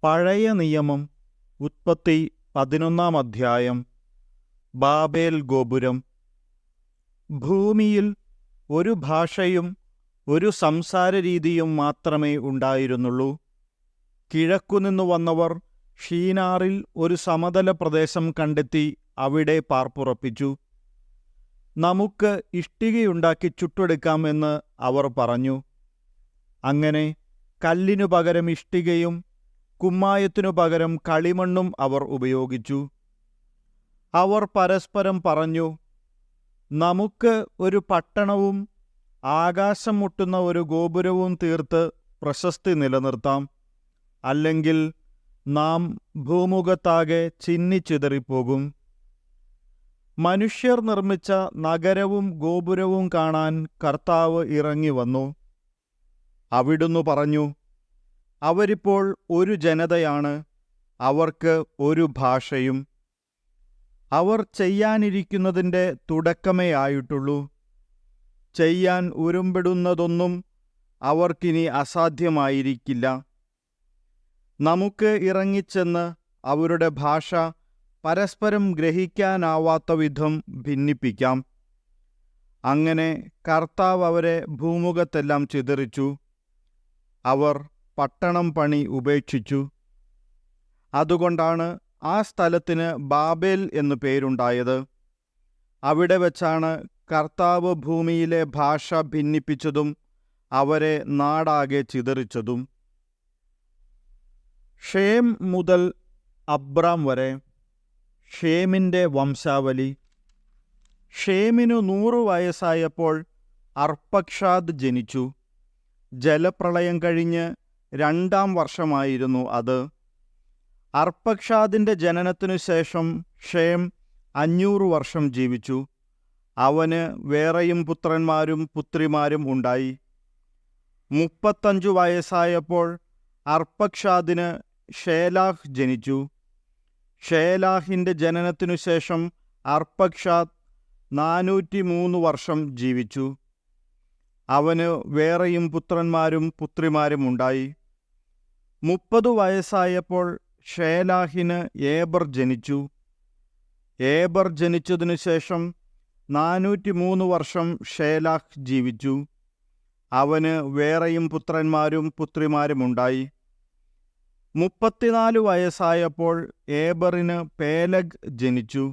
പഴയ നിയമം ഉൽപ്പത്തി 11 അധ്യായം. ബാബേൽ ഗോപുരം. ഭൂമിയിൽ ഒരു ഭാഷയും ഒരു സംസാരരീതിയും മാത്രമേ ഉണ്ടായിരുന്നുള്ളൂ. കിഴക്കുനിന്നു വന്നവർ ഷീനാറിൽ ഒരു സമതല പ്രദേശം കണ്ടെത്തി അവിടെ പാർപ്പുറപ്പിച്ചു. നമുക്ക് ഇഷ്ടികയുണ്ടാക്കി ചുട്ടെടുക്കാം എന്ന് അവർ പറഞ്ഞു. അങ്ങനെ കല്ലിനു പകരം ഇഷ്ടികയും കുമ്മായത്തിനു പകരം കളിമണ്ണും അവർ ഉപയോഗിച്ചു. അവർ പരസ്പരം പറഞ്ഞു, നമുക്ക് ഒരു പട്ടണവും ആകാശം മുട്ടുന്ന ഒരു ഗോപുരവും തീർത്ത് പ്രശസ്തി നിലനിർത്താം. അല്ലെങ്കിൽ നാം ഭൂമുഖത്താകെ ചിന്നിച്ചിതറിപ്പോകും. മനുഷ്യർ നിർമ്മിച്ച നഗരവും ഗോപുരവും കാണാൻ കർത്താവ് ഇറങ്ങി വന്നു. അവിടുന്ന് പറഞ്ഞു, അവരിപ്പോൾ ഒരു ജനതയാണ്, അവർക്ക് ഒരു ഭാഷയും. അവർ ചെയ്യാനിരിക്കുന്നതിൻ്റെ തുടക്കമേ ആയിട്ടുള്ളൂ. ചെയ്യാൻ ഉരുമ്പെടുന്നതൊന്നും അവർക്കിനി അസാധ്യമായിരിക്കില്ല. നമുക്ക് ഇറങ്ങിച്ചെന്ന് അവരുടെ ഭാഷ പരസ്പരം ഗ്രഹിക്കാനാവാത്ത വിധം ഭിന്നിപ്പിക്കാം. അങ്ങനെ കർത്താവ് അവരെ ഭൂമുഖത്തെല്ലാം ചിതറിച്ചു. അവർ പട്ടണം പണി ഉപേക്ഷിച്ചു. അതുകൊണ്ടാണ് ആ സ്ഥലത്തിന് ബാബേൽ എന്നു പേരുണ്ടായത്. അവിടെ വച്ചാണ് കർത്താവ് ഭൂമിയിലെ ഭാഷ ഭിന്നിപ്പിച്ചതും അവരെ നാടാകെ ചിതറിച്ചതും. ഷേം മുതൽ അബ്രാം വരെ. ഷേമിൻ്റെ വംശാവലി. ഷേമിനു 100 വയസ്സായപ്പോൾ അർപ്പക്ഷാദ് ജനിച്ചു. ജലപ്രളയം കഴിഞ്ഞ് 2-ാം വർഷമായിരുന്നു അത്. അർപ്പക്ഷാദിൻ്റെ ജനനത്തിനു ശേഷം ഷേം 500 വർഷം ജീവിച്ചു. അവന് വേറെയും പുത്രന്മാരും പുത്രിമാരും ഉണ്ടായി. 35 വയസ്സായപ്പോൾ അർപ്പക്ഷാദിന് ഷേലാഹ് ജനിച്ചു. ഷേലാഹിൻ്റെ ജനനത്തിനു ശേഷം അർപ്പക്ഷാദ് 403 വർഷം ജീവിച്ചു. അവന് വേറെയും പുത്രന്മാരും പുത്രിമാരും ഉണ്ടായി. 30 വയസ്സായപ്പോൾ ഷേലാഹിന് ഏബർ ജനിച്ചു. ഏബർ ജനിച്ചതിനു ശേഷം 403 വർഷം ഷേലാഹ് ജീവിച്ചു. അവന് വേറെയും പുത്രന്മാരും പുത്രിമാരും ഉണ്ടായി. 34 വയസ്സായപ്പോൾ ഏബറിന് പേലഗ് ജനിച്ചു.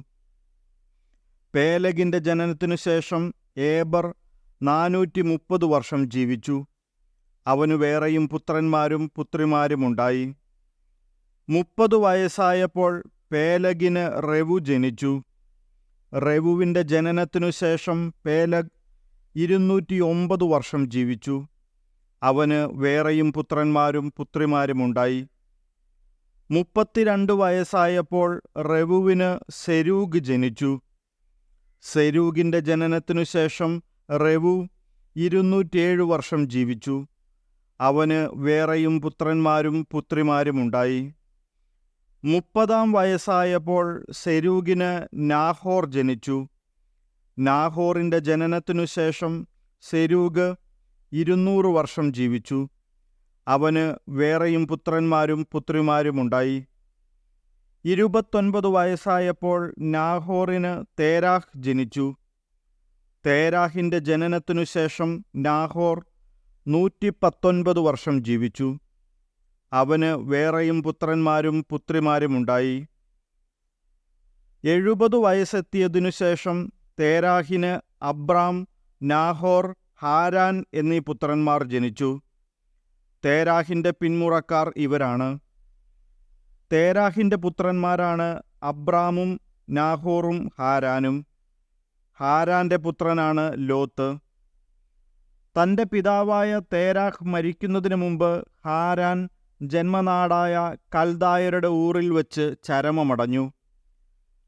പേലഗിൻ്റെ ജനനത്തിനു ശേഷം ഏബർ 430 വർഷം ജീവിച്ചു. അവന് വേറെയും പുത്രന്മാരും പുത്രിമാരും ഉണ്ടായി. 30 വയസ്സായപ്പോൾ പേലഗിന് റെവു ജനിച്ചു. റെവുവിൻ്റെ ജനനത്തിനു ശേഷം പേലഗ് 209 വർഷം ജീവിച്ചു. അവന് വേറെയും പുത്രന്മാരും പുത്രിമാരും ഉണ്ടായി. 32 വയസ്സായപ്പോൾ റെവുവിന് സെരൂഗ് ജനിച്ചു. സെരൂഗിൻ്റെ ജനനത്തിനു ശേഷം റെവു 207 വർഷം ജീവിച്ചു. അവന് വേറെയും പുത്രന്മാരും പുത്രിമാരും ഉണ്ടായി. 30-ാം വയസ്സായപ്പോൾ സെരൂഗിന് നാഹോർ ജനിച്ചു. നാഹോറിൻ്റെ ജനനത്തിനു ശേഷം സെരൂഗ് 200 വർഷം ജീവിച്ചു. അവന് വേറെയും പുത്രന്മാരും പുത്രിമാരും ഉണ്ടായി. 29 വയസ്സായപ്പോൾ നാഹോറിന് തേരാഹ് ജനിച്ചു. തേരാഹിൻ്റെ ജനനത്തിനു ശേഷം നാഹോർ 119 വർഷം ജീവിച്ചു. അവന് വേറെയും പുത്രന്മാരും പുത്രിമാരും ഉണ്ടായി. 70 വയസ്സെത്തിയതിനു ശേഷം തേരാഹിന് അബ്രാം, നാഹോർ, ഹാരാൻ എന്നീ പുത്രന്മാർ ജനിച്ചു. തേരാഹിൻ്റെ പിന്മുറക്കാർ ഇവരാണ്. തേരാഹിൻ്റെ പുത്രന്മാരാണ് അബ്രാമും നാഹോറും ഹാരാനും. ഹാരാൻ്റെ പുത്രനാണ് ലോത്ത്. തൻ്റെ പിതാവായ തേരാഹ് മരിക്കുന്നതിന് മുമ്പ് ഹാരാൻ ജന്മനാടായ കൽദായരുടെ ഊറിൽ വച്ച് ചരമമടഞ്ഞു.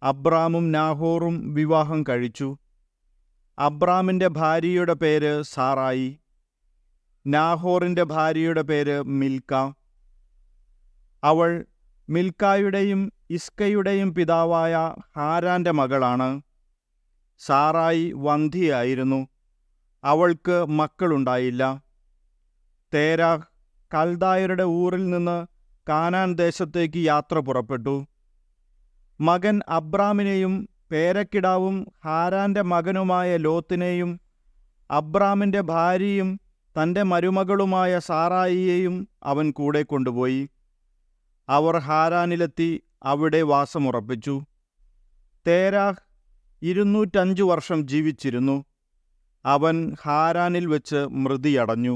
അബ്രാമും നാഹോറും വിവാഹം കഴിച്ചു. അബ്രാമിൻ്റെ ഭാര്യയുടെ പേര് സാറായി. നാഹോറിൻ്റെ ഭാര്യയുടെ പേര് മിൽക്ക. അവൾ മിൽക്കായുടെയും ഇസ്കയുടെയും പിതാവായ ഹാരാൻ്റെ മകളാണ്. സാറായി വന്ധ്യയായിരുന്നു. അവൾക്ക് മക്കളുണ്ടായില്ല. തേരാഹ് കൽദായരുടെ ഊറിൽ നിന്ന് കാനാൻ ദേശത്തേക്ക് യാത്ര പുറപ്പെട്ടു. മകൻ അബ്രാമിനെയും പേരക്കിടാവും ഹാരാന്റെ മകനുമായ ലോത്തിനെയും അബ്രാമിൻ്റെ ഭാര്യയും തൻ്റെ മരുമകളുമായ സാറായിയെയും അവൻ കൂടെ കൊണ്ടുപോയി. അവർ ഹാരാനിലെത്തി അവിടെ വാസമുറപ്പിച്ചു. തേരാഹ് 205 വർഷം ജീവിച്ചിരുന്നു. അവൻ ഹാരാനിൽ വെച്ച് മൃതിയടഞ്ഞു.